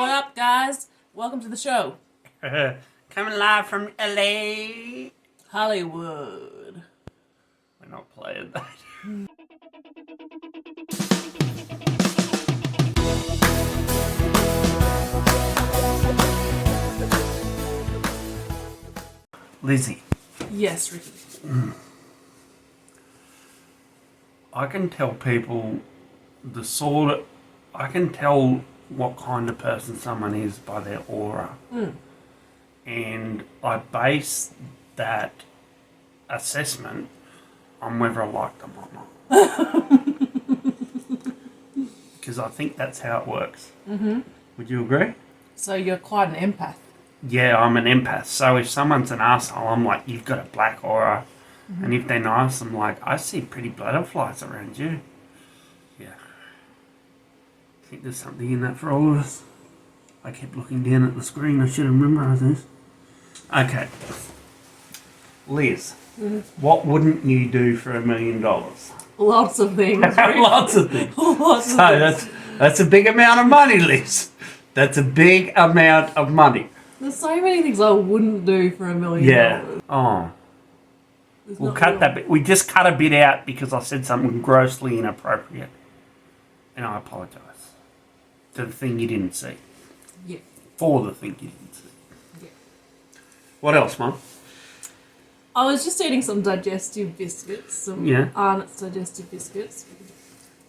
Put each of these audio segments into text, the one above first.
What up, guys? Welcome to the show. Coming live from LA. Hollywood. We're not playing that. Lizzie. Yes, Ricky. I can tell people I can tell what kind of person someone is by their aura. And I base that assessment on whether I like them or not. Because I think that's how it works. Would you agree? So you're quite an empath. Yeah, I'm an empath. So if someone's an asshole, I'm like, you've got a black aura. And if they're nice, I'm like, I see pretty butterflies around you. Yeah. I think there's something in that for all of us. I kept looking down at the screen. I should have memorised this. Okay. Liz, what wouldn't you do for $1 million? Lots of things. Lots of things. Lots of So that's a big amount of money, Liz. That's a big amount of money. There's so many things I wouldn't do for $1 million. Yeah. Oh. We'll cut that bit. We just cut a bit out because I said something grossly inappropriate. And I apologise. To the thing you didn't see. Yeah. For the thing you didn't see. Yeah. What else, Mum? I was just eating some digestive biscuits, some Arnott's digestive biscuits.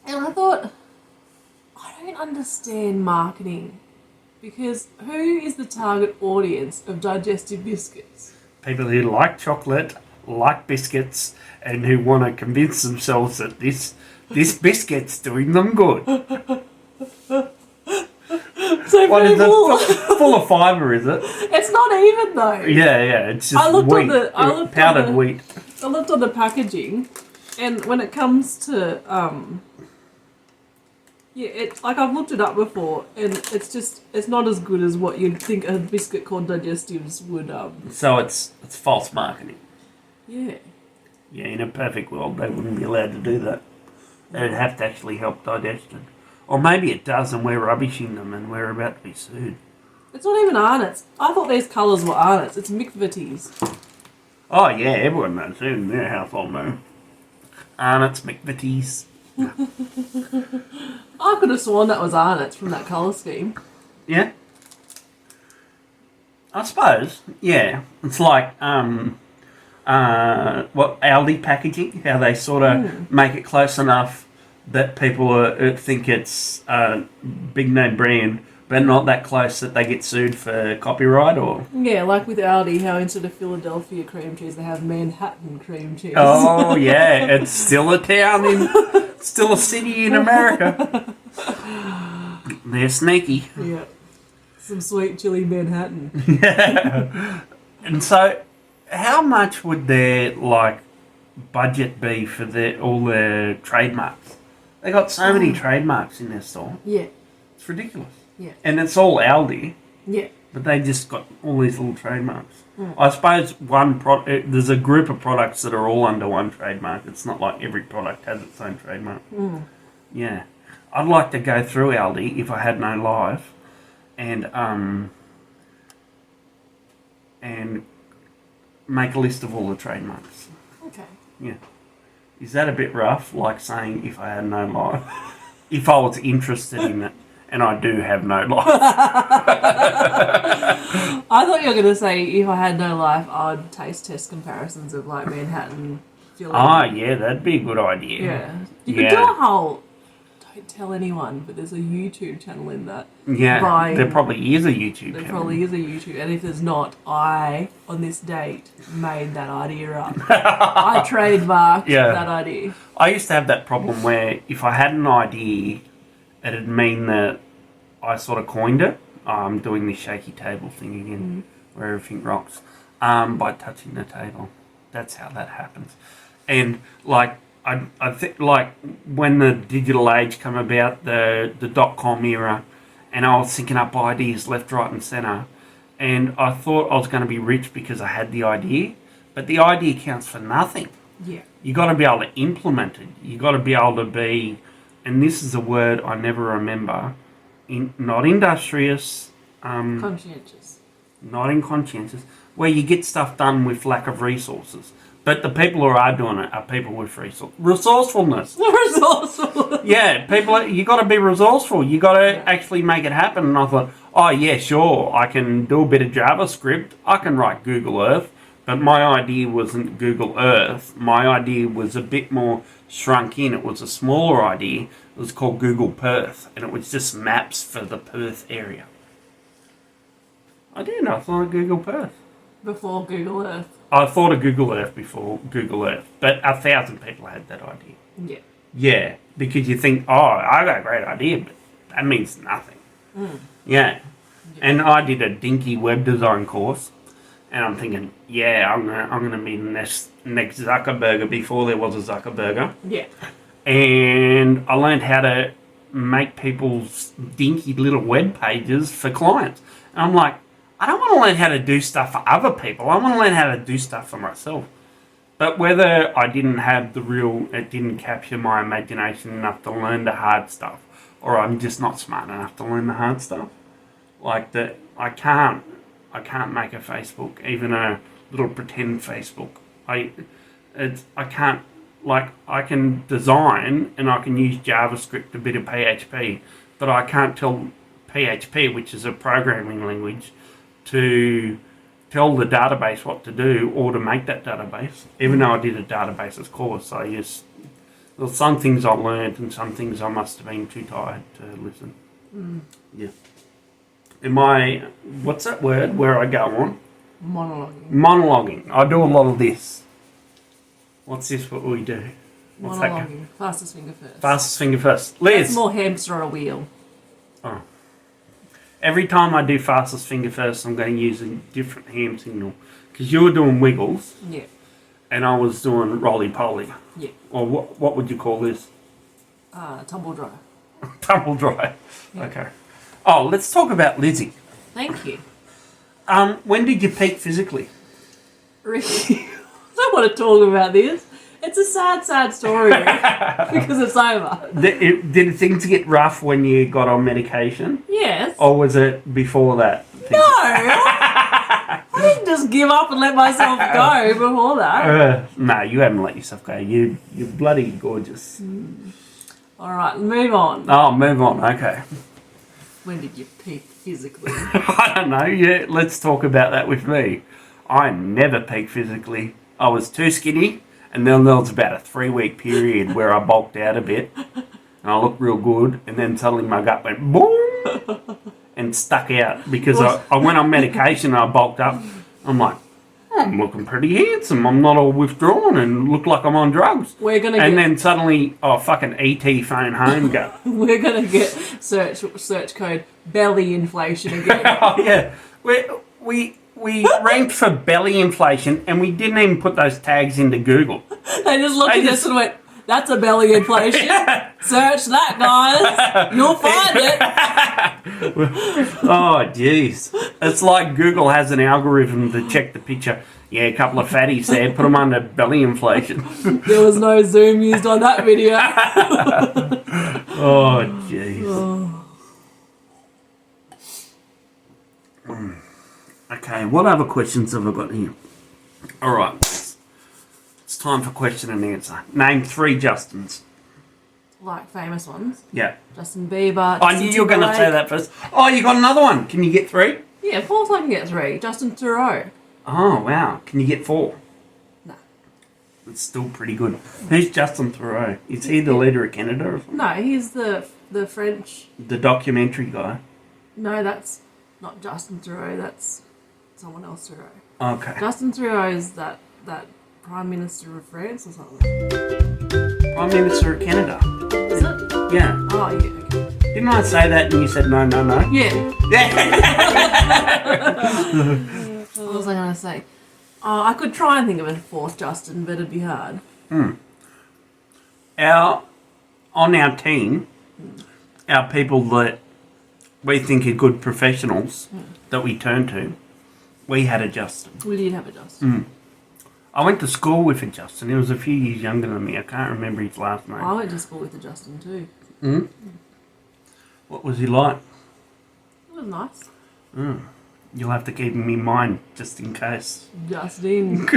And I thought, I don't understand marketing. Because who is the target audience of digestive biscuits? People who like chocolate, like biscuits, and who want to convince themselves that this biscuit's doing them good. So What is people, it? Full of fibre, is it? it's not even though. Yeah. It's just wheat. Powdered wheat. I looked on the packaging, and when it comes to I've looked it up before, and it's not as good as what you'd think a biscuit called digestives would. So it's false marketing. Yeah. Yeah, in a perfect world, they wouldn't be allowed to do that. They'd have to actually help digestion. Or maybe it does, and we're rubbishing them, and we're about to be sued. It's not even Arnott's. I thought these colours were Arnott's. It's McVitie's. Oh yeah, everyone knows it in their household now. Arnott's, McVitie's. I could have sworn that was Arnott's from that colour scheme. Yeah. I suppose. Yeah. It's like what Aldi packaging, how they sort of make it close enough that people think it's a big name brand, but not that close that they get sued for copyright or... Yeah, like with Aldi, how instead of Philadelphia cream cheese, they have Manhattan cream cheese. Oh, yeah. It's still a town still a city in America. They're sneaky. Yeah. Some sweet chili Manhattan. Yeah. And so, how much would their, budget be for all their trademarks? They got so many trademarks in their store. Yeah. It's ridiculous. Yeah. And it's all Aldi. Yeah. But they just got all these little trademarks. I suppose there's a group of products that are all under one trademark. It's not like every product has its own trademark. Yeah. I'd like to go through Aldi if I had no life and make a list of all the trademarks. Okay. Yeah. Is that a bit rough? Like saying if I had no life? If I was interested in it. And I do have no life. I thought you were going to say, if I had no life, I'd taste test comparisons of Manhattan. Yeah, that'd be a good idea. Yeah. You could do a whole, don't tell anyone, but there's a YouTube channel in that. Yeah, there probably is a YouTube channel. There probably is a YouTube. And if there's not, I, on this date, made that idea up. I trademarked that idea. I used to have that problem where if I had an idea... it'd mean that I sort of coined it. I'm doing this shaky table thing again, where everything rocks, by touching the table. That's how that happens. And I think when the digital age came about, the .com era, and I was thinking up ideas left, right, and centre, and I thought I was going to be rich because I had the idea, but the idea counts for nothing. Yeah, you got to be able to implement it. You got to be able to be. And this is a word I never remember not industrious, Conscientious. not inconscientious, where you get stuff done with lack of resources. But the people who are doing it are people with resourcefulness. Resourceful. Yeah, you got to be resourceful. You got to actually make it happen. And I thought, oh yeah, sure, I can do a bit of JavaScript. I can write Google Earth. But my idea wasn't Google Earth. My idea was a bit more shrunk in. It was a smaller idea. It was called Google Perth, and it was just maps for the Perth area. I thought of Google Perth. Before Google Earth. I thought of Google Earth before Google Earth, but 1,000 people had that idea. Yeah. Yeah, because you think, oh, I got a great idea, but that means nothing. Yeah. And I did a dinky web design course, and I'm thinking, yeah, I'm gonna be the next Zuckerberger before there was a Zuckerberger. Yeah. And I learned how to make people's dinky little web pages for clients. And I'm like, I don't want to learn how to do stuff for other people. I want to learn how to do stuff for myself. But whether I didn't have it didn't capture my imagination enough to learn the hard stuff, or I'm just not smart enough to learn the hard stuff. Like that, I can't make a Facebook, even a little pretend Facebook. I can't. Like, I can design and I can use JavaScript, a bit of PHP, but I can't tell PHP, which is a programming language, to tell the database what to do or to make that database. Even though I did a databases course, there's some things I learned and some things I must have been too tired to listen. Yeah. What's that word where I go on? Monologuing. I do a lot of this. What's this what we do? What's Monologuing. Fastest finger first. Fastest finger first. Liz. That's more hamster on a wheel. Oh. Every time I do fastest finger first, I'm going to use a different hand signal. Because you were doing wiggles. Yeah. And I was doing roly-poly. Yeah. Or what would you call this? Tumble dry. Tumble dry. Yeah. Okay. Oh, let's talk about Lizzie. Thank you. When did you peak physically? Ricky, I don't want to talk about this. It's a sad story because it's over. Did things get rough when you got on medication? Yes. Or was it before that? No. I didn't just give up and let myself go before that. No, you haven't let yourself go. You're bloody gorgeous. All right, move on. Oh, move on. Okay. When did you peak physically? I don't know. Yeah, let's talk about that with me. I never peaked physically. I was too skinny, and then there was about a 3-week period where I bulked out a bit, and I looked real good, and then suddenly my gut went boom and stuck out because I went on medication and I bulked up. I'm like, I'm looking pretty handsome. I'm not all withdrawn and look like I'm on drugs. Then suddenly, fucking ET phone home go. We're gonna get search code belly inflation again. Oh yeah, we ranked for belly inflation, and we didn't even put those tags into Google. They just looked at us and went, "That's a belly inflation. Search that, guys. You'll find it." Oh, jeez. It's like Google has an algorithm to check the picture. Yeah, a couple of fatties there. Put them under belly inflation. There was no zoom used on that video. Oh, jeez. Okay, what other questions have I got here? All right. It's time for question and answer. Name 3 Justins. Like famous ones. Yeah. Justin Bieber. I knew you were going to say that first. Oh, you got another one. Can you get 3? Yeah, of course I can get 3. Justin Theroux. Oh, wow. Can you get 4? No. It's still pretty good. Who's Justin Theroux? Is he the leader of Canada or something? No, he's the French... The documentary guy? No, that's not Justin Theroux. That's someone else Theroux. Okay. Justin Theroux is that Prime Minister of France or something. Prime Minister of Canada. Is it? Yeah. Oh, yeah, okay. Didn't I say that and you said no? Yeah. Yeah. What was I going to say? Oh, I could try and think of a 4th Justin, but it'd be hard. On our team, our people that we think are good professionals that we turn to, we had a Justin. We did have a Justin. I went to school with a Justin. He was a few years younger than me. I can't remember his last name. I went to school with a Justin too. What was he like? Nice. You'll have to keep him in mind just in case. Justin.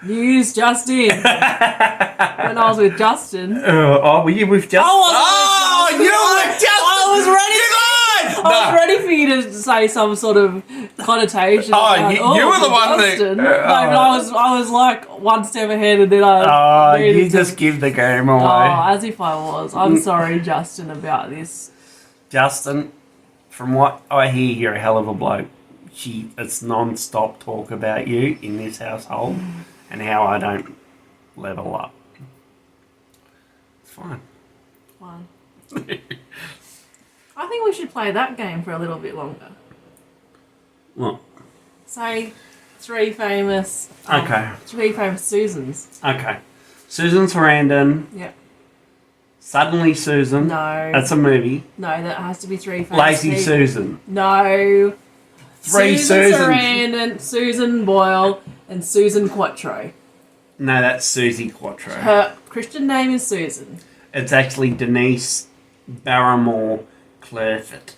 News, Justin. When I was with Justin. Were you with Justin? I you were with Justin! I was ready. I was ready for you to say some sort of connotation. You were the one Justin. that. I was like one step ahead, and then I. You just give the game away. As if I was. I'm sorry, Justin, about this. Justin, from what I hear, you're a hell of a bloke. It's non-stop talk about you in this household and how I don't level up. It's fine. Fine. I think we should play that game for a little bit longer. What? Say three famous Susans. Okay. Susan Sarandon. Yep. Suddenly Susan. No. That's a movie. No, that has to be three famous Lazy people. Susan. No. Three Susan Susans. Sarandon, Susan Boyle, and Susan Quattro. No, that's Susie Quattro. Her Christian name is Susan. It's actually Denise Barrymore Clerford.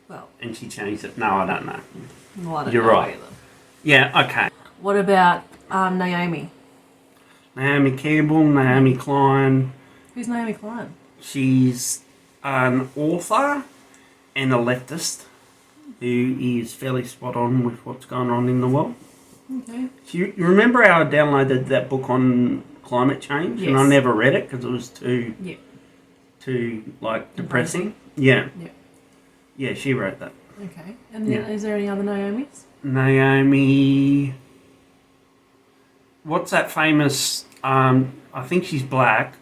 Well. And she changed it. No, I don't know. Well, I don't You're know right. either. Yeah, okay. What about Naomi? Naomi Campbell, Naomi Klein. Who's Naomi Klein? She's an author and a leftist who is fairly spot on with what's going on in the world. Okay. You remember how I downloaded that book on climate change? Yes. And I never read it because it was too depressing. Yeah. Yeah. Yeah, she wrote that. Okay. And then is there any other Naomis? Naomi... What's that famous... I think she's black.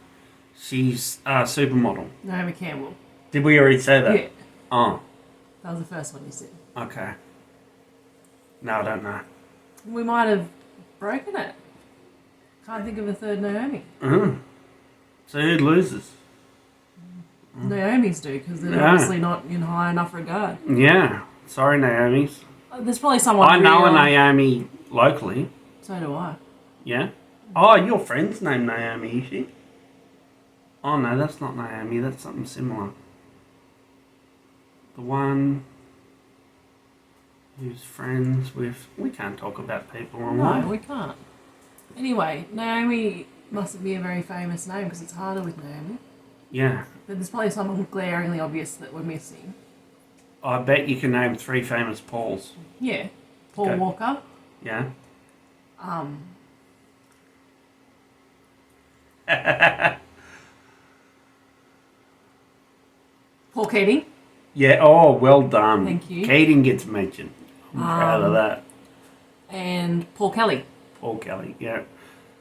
She's a supermodel. Naomi Campbell. Did we already say that? Yeah. Oh. That was the first one you said. Okay. No, I don't know. We might have broken it. Can't think of a third Naomi. So who loses? Naomi's do, because they're obviously not in high enough regard. Yeah. Sorry, Naomi's. There's probably someone I know a Naomi locally. So do I. Yeah? Oh, your friend's named Naomi, is she? Oh, no, that's not Naomi. That's something similar. The one who's friends with... We can't talk about people online. No, we can't. Anyway, Naomi must be a very famous name because it's harder with Naomi. Yeah. But there's probably someone glaringly obvious that we're missing. I bet you can name 3 famous Pauls. Yeah. Paul Okay. Walker. Yeah. Paul Keating. Yeah, oh, well done. Thank you. Keating gets mentioned. I'm proud of that. And Paul Kelly. Paul Kelly, yeah.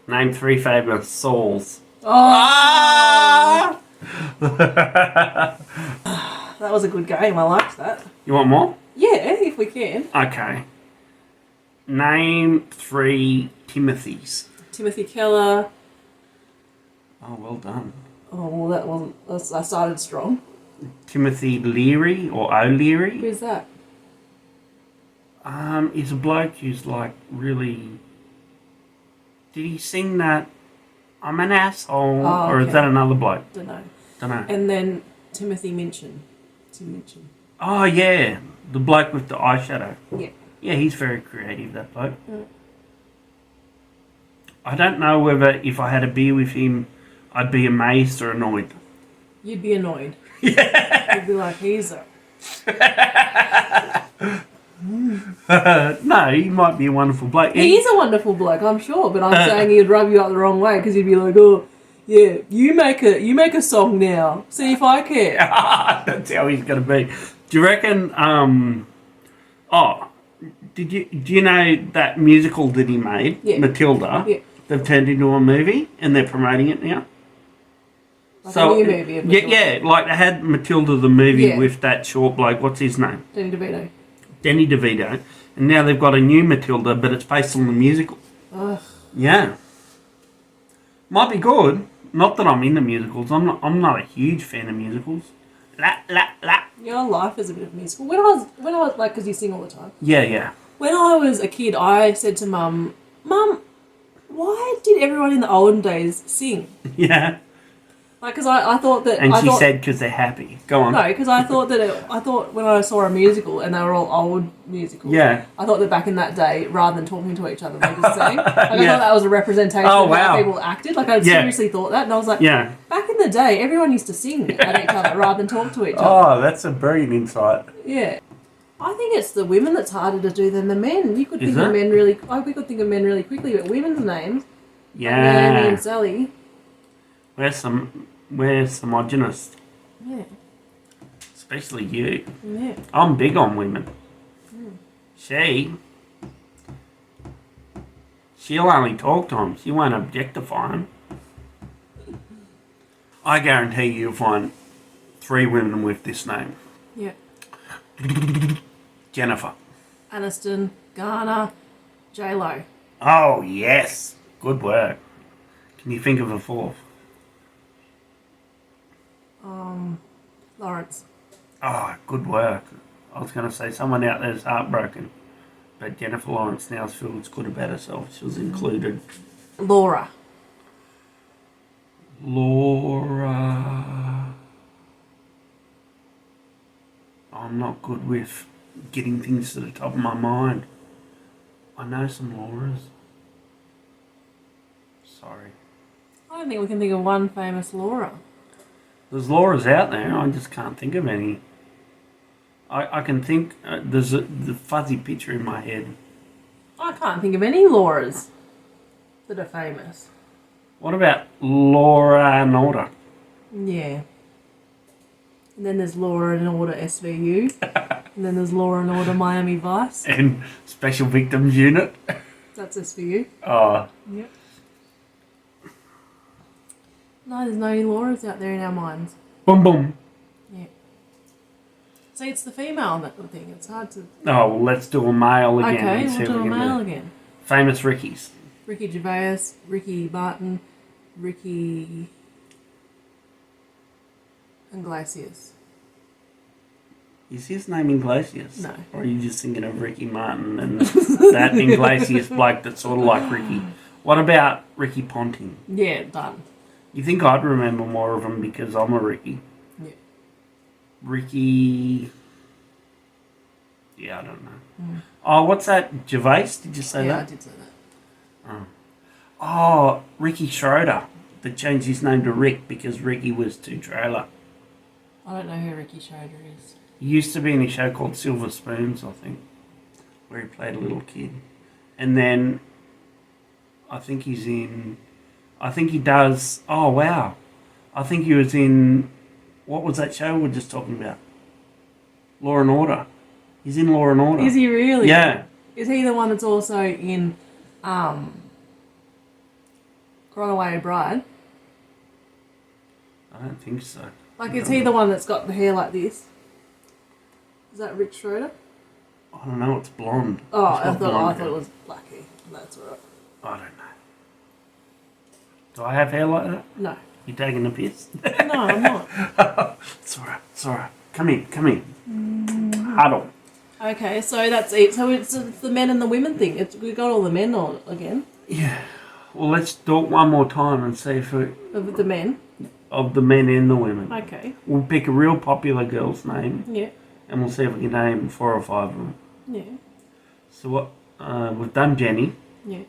Name 3 famous Sauls. Oh! That was a good game. I liked that. You want more? Yeah, if we can. Okay. Name 3 Timothys. Timothy Keller. Oh, well done. Oh, well, that wasn't... I started strong. Timothy Leary or O'Leary. Who's that? He's a bloke who's like really... Did he sing that I'm an asshole? Oh, or is okay. that another bloke? Don't know. Don't know. And then Timothy Minchin. Tim Minchin. Oh, yeah. The bloke with the eyeshadow. Yeah. Yeah, he's very creative, that bloke. Mm. I don't know whether if I had a beer with him, I'd be amazed or annoyed. You'd be annoyed. Yeah. You'd be like, he's a... No, he might be a wonderful bloke. He is a wonderful bloke, I'm sure, but I'm saying he'd rub you up the wrong way because he'd be like, oh, yeah, you make a song now. See if I care. That's how he's going to be. Do you reckon, do you know that musical that he made, Yeah. Matilda? Yeah. They've turned into a movie and they're promoting it now. Like a new movie of Matilda. Yeah, like they had Matilda the movie Yeah. with that short bloke, what's his name? Danny DeVito. Danny DeVito. And now they've got a new Matilda, but it's based on the musical. Ugh. Yeah. Might be good. Not that I'm into musicals. I'm not a huge fan of musicals. Your life is a bit of a musical. When I was like, because you sing all the time. Yeah. When I was a kid, I said to Mum, why did everyone in the olden days sing? Yeah. Like, because I thought that... And she said because they're happy. Go on. No, because I thought that... I thought when I saw a musical, and they were all old musicals... Yeah. I thought that back in that day, rather than talking to each other, they just sang. Like, I thought that was a representation of how people acted. Like, I seriously thought that. And I was like, back in the day, everyone used to sing at each other rather than talk to each other. Oh, that's a brilliant insight. Yeah. I think it's the women that's harder to do than the men. You could think of men really... we could think of men really quickly, but women's names... Yeah. Naomi and Sally... We're homogenous. Yeah. Especially you. Yeah. I'm big on women. She'll only talk to them. She won't objectify them. I guarantee you'll find 3 women with this name. Yeah. Jennifer. Aniston, Garner, J-Lo. Oh, yes. Good work. Can you think of a 4th? Lawrence. Oh, good work. I was going to say someone out there's heartbroken. But Jennifer Lawrence now feels good about herself. She was included. Laura. I'm not good with getting things to the top of my mind. I know some Lauras. Sorry. I don't think we can think of one famous Laura. There's Lauras out there. I just can't think of any. I can think... there's the fuzzy picture in my head. I can't think of any Lauras that are famous. What about Laura and Order? Yeah. And then there's Laura and Order SVU. And then there's Laura and Order Miami Vice. And Special Victims Unit. That's SVU. Oh. Yep. No, there's no Lauras out there in our minds. Boom, boom. Yeah. See, it's the female that thing. It's hard to... Oh, well, let's do a male again. Okay, we'll do a male again. Famous Rickies. Ricky Gervais, Ricky Barton, Ricky... Iglesias. Is his name Iglesias? No. Or are you just thinking of Ricky Martin and that Iglesias bloke that's sort of like Ricky? What about Ricky Ponting? Yeah, done. You think I'd remember more of them because I'm a Ricky? Yeah. Ricky... Yeah, I don't know. Oh, what's that? Gervais? Did you say that? Yeah, I did say that. Oh, Ricky Schroeder. That changed his name to Rick because Ricky was too trailer. I don't know who Ricky Schroeder is. He used to be in a show called Silver Spoons, I think, where he played a little kid. And then I think he's in... I think he does... Oh, wow. I think he was in... What was that show we were just talking about? Law and Order. He's in Law and Order. Is he really? Yeah. Is he the one that's also in Runaway Bride? I don't think so. Like, is he the one that's got the hair like this? Is that Rick Schroeder? I don't know. It's blonde. Oh, It's got blonde I hair. thought it was black hair. That's all right. I don't know. Do I have hair like that? No. You taking the piss? No, I'm not. It's alright. It's alright. Come in. Huddle. Okay, so that's it. So it's the men and the women thing. We got all the men on again. Yeah. Well, let's do it one more time and see if we... Of the men. Of the men and the women. Okay. We'll pick a real popular girl's name. Yeah. And we'll see if we can name 4 or 5 of them. Yeah. So what... we've done Jenny. Yeah.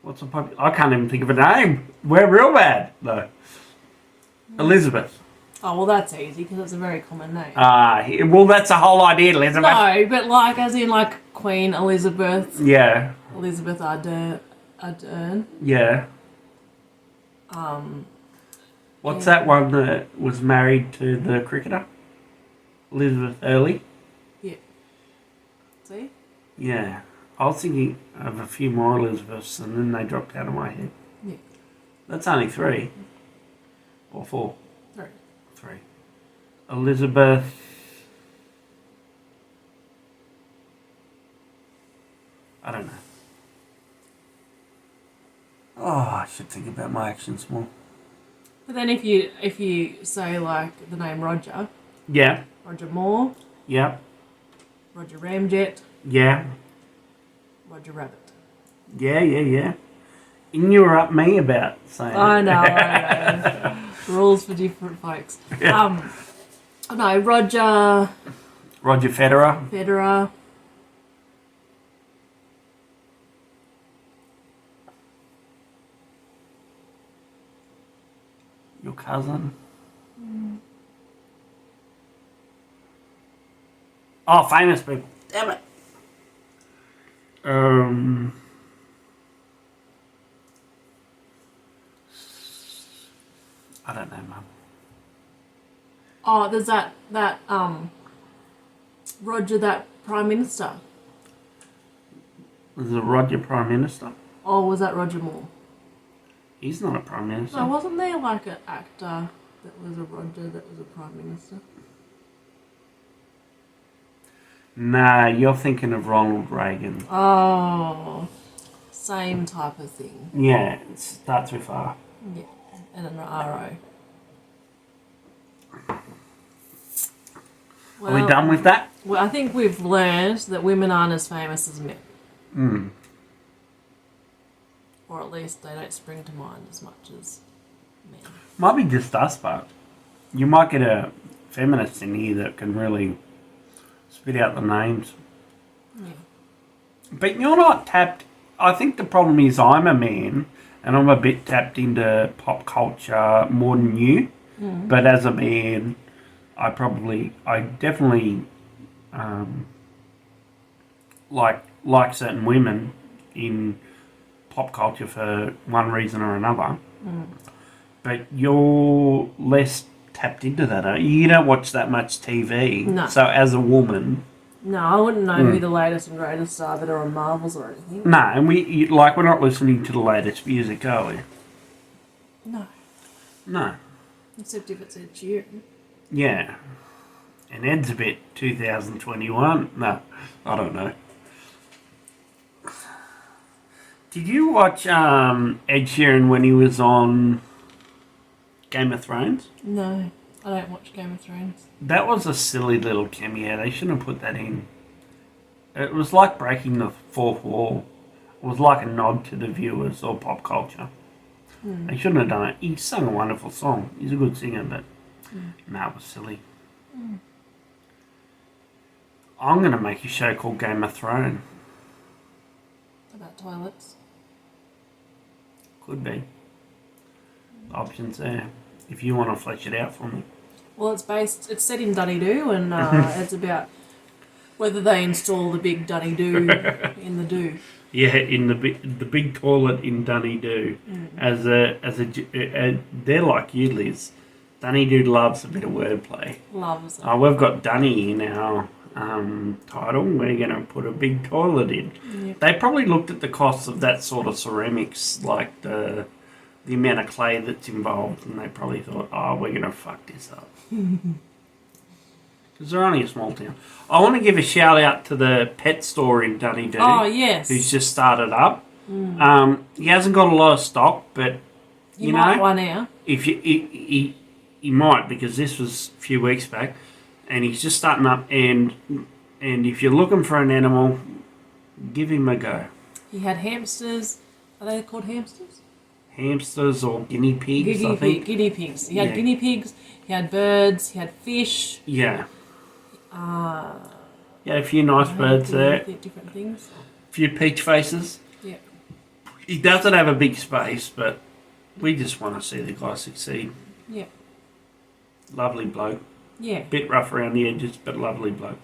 What's a popular... I can't even think of a name. We're real bad, though. Elizabeth. Oh, well, that's easy because it's a very common name. Well, that's the whole idea, Elizabeth. No, but like, as in like Queen Elizabeth. Yeah. Elizabeth Ardern. Yeah. What's that one that was married to the cricketer? Elizabeth Early? Yeah. See? Yeah. I was thinking of a few more Elizabeths and then they dropped out of my head. Yeah. That's only 3. Or 4. 3. Elizabeth... I don't know. Oh, I should think about my actions more. But then if you say like the name Roger. Yeah. Roger Moore. Yeah. Roger Ramjet. Yeah. Roger Rabbit. Yeah. And you were up me about saying I know. Rules for different folks. Yeah. No, Roger Federer. Federer. Your cousin. Oh, famous people. Damn it. I don't know, Mum. Oh, there's that Roger, that Prime Minister. Was it Roger Prime Minister? Oh, was that Roger Moore? He's not a Prime Minister. No, wasn't there like an actor that was a Roger that was a Prime Minister? Nah, you're thinking of Ronald Reagan. Oh, same type of thing. Yeah, it starts with R. Yeah, and an RO. Are we done with that? Well, I think we've learned that women aren't as famous as men. Or at least they don't spring to mind as much as men. Might be just us, but you might get a feminist in here that can really spit out the names. Yeah. But you're not tapped. I think the problem is I'm a man and I'm a bit tapped into pop culture more than you. But as a man, I definitely like certain women in pop culture for one reason or another. But you're less tapped into that, aren't you? You don't watch that much TV. No. So as a woman... No, I wouldn't know who the latest and greatest are that are on Marvels or anything. No, and we're not listening to the latest music, are we? No. No. Except if it's Ed Sheeran. Yeah. And Ed's a bit 2021. No, I don't know. Did you watch Ed Sheeran when he was on Game of Thrones? No, I don't watch Game of Thrones. That was a silly little cameo. They shouldn't have put that in. It was like breaking the fourth wall. It was like a nod to the viewers or pop culture. They shouldn't have done it. He sung a wonderful song. He's a good singer, but no, it was silly. I'm going to make a show called Game of Thrones. About toilets. Could be. Options there. If you want to flesh it out for me. Well, it's set in Dunedoo, and it's about whether they install the big Dunedoo in the do. Yeah, in the big toilet in Dunedoo. They're like you, Liz. Dunedoo loves a bit of wordplay. Loves it. We've got Dunny in our title. We're going to put a big toilet in. Yep. They probably looked at the costs of that sort of ceramics, like the amount of clay that's involved, and they probably thought, we're going to fuck this up. Because they're only a small town. I want to give a shout out to the pet store in Dunedoo. Oh, yes. Who's just started up. He hasn't got a lot of stock, but you might know, one out. if you he might, because this was a few weeks back, and he's just starting up. And if you're looking for an animal, give him a go. He had hamsters. Are they called hamsters? Hamsters or guinea pigs, I think. Guinea pigs. He had guinea pigs. He had birds. He had fish. Yeah. Yeah, a few nice birds there. Different things. A few peach faces. Yeah. He doesn't have a big space, but we just want to see the guy succeed. Yeah. Lovely bloke. Yeah. Bit rough around the edges, but lovely bloke.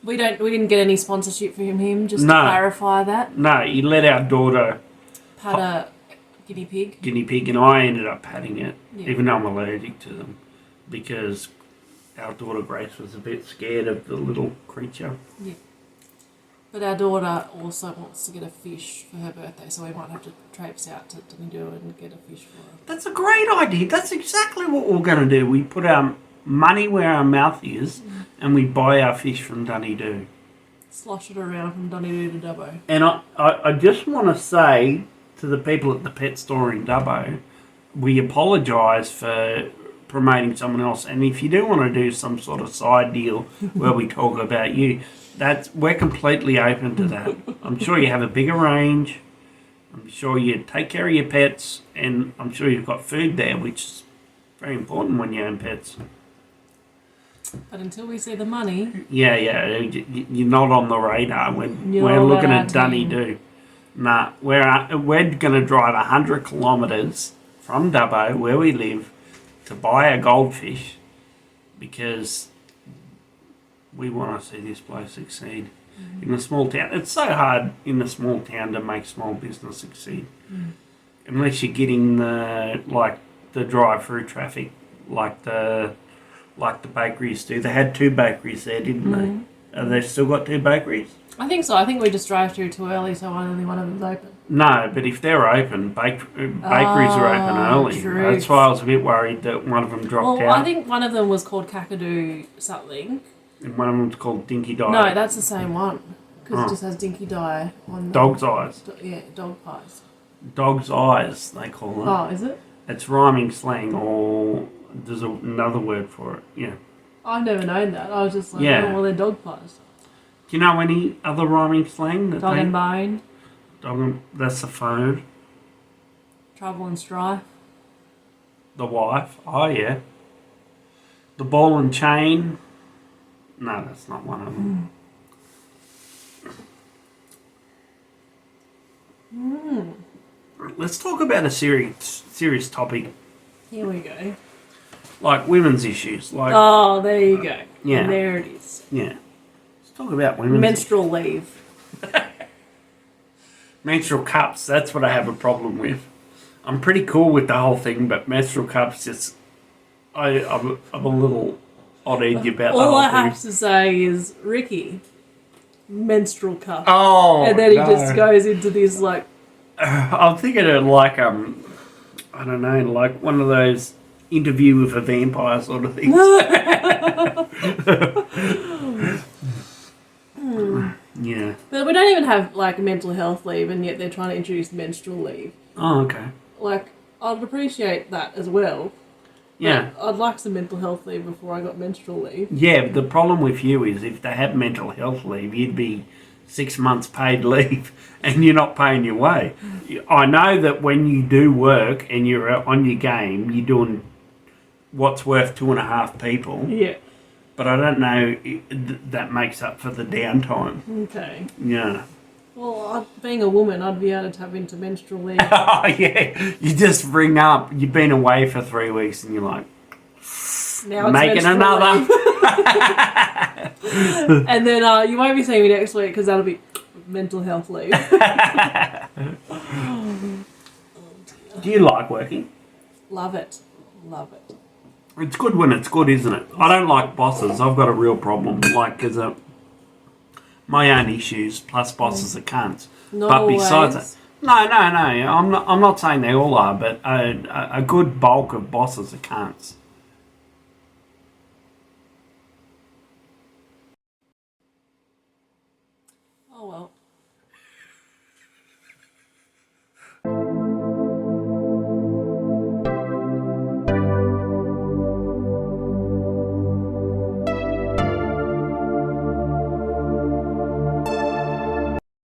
We didn't get any sponsorship for him, just to No. clarify that. No, he let our daughter Pat a guinea pig. and I ended up patting it, Yeah. even though I'm allergic to them, because our daughter Grace was a bit scared of the little creature. Yeah. But our daughter also wants to get a fish for her birthday, so we might have to traipse out to Dunedoo and get a fish for her. That's a great idea. That's exactly what we're going to do. We put our money where our mouth is, and we buy our fish from Dunedoo. Slosh it around from Dunedoo to Dubbo. And I just want to say to the people at the pet store in Dubbo, we apologise for promoting someone else. And if you do want to do some sort of side deal where we talk about you, we're completely open to that. I'm sure you have a bigger range. I'm sure you take care of your pets, and I'm sure you've got food there, which is very important when you own pets. But until we see the money... Yeah, you're not on the radar. We're looking at Dunny Do. Nah, we're going to drive 100 kilometres from Dubbo, where we live, to buy a goldfish because we want to see this place succeed. In a small town, it's so hard in a small town to make small business succeed, unless you're getting the drive-through traffic, like the bakeries do. They had 2 bakeries there, didn't they? Have they still got 2 bakeries? I think so. I think we just drive through too early, so only one of them's open. No, but if they're open, bakeries are open early. True. That's why I was a bit worried that one of them dropped out. I think one of them was called Kakadu something. And one of them's called Dinky Die. No, that's the same one. Because it just has Dinky Die on Dog's Eyes. Dog pies. Dog's Eyes, they call it. Oh, is it? It's rhyming slang, or there's another word for it, yeah. I've never known that. I was just like, Yeah. oh, well, they're dog pies. Do you know any other rhyming slang? Dog and bone. That's the phone. Trouble and strife. The wife. Oh, yeah. The ball and chain. No, that's not one of them. Let's talk about a serious topic. Here we go. Like women's issues. Like, oh, there you go. Yeah. And there it is. Yeah. Let's talk about women's menstrual leave. Menstrual cups, that's what I have a problem with. I'm pretty cool with the whole thing, but menstrual cups, just I'm a little on edge about the whole All I thing. have to say is, Ricky, menstrual cup. Oh, and then he just goes into this, like... I'm thinking of like, I don't know, like one of those interview with a vampire sort of things. Yeah. But we don't even have, like, mental health leave, and yet they're trying to introduce menstrual leave. Oh, okay. Like, I'd appreciate that as well. Yeah. I'd like some mental health leave before I got menstrual leave. Yeah, but the problem with you is if they had mental health leave, you'd be 6 months paid leave and you're not paying your way. I know that when you do work and you're on your game, you're doing what's worth 2.5 people. Yeah. But I don't know that makes up for the downtime. Okay. Yeah. Well, being a woman, I'd be able to tap into menstrual leave. Oh, yeah. You just ring up, you've been away for 3 weeks and you're like, now it's making another. And then you won't be seeing me next week because that'll be mental health leave. Do you like working? Love it. Love it. It's good when it's good, isn't it? I don't like bosses. I've got a real problem. Like, because my own issues, plus bosses are cunts. Not but besides always. that, no. I'm not saying they all are, but a good bulk of bosses are cunts.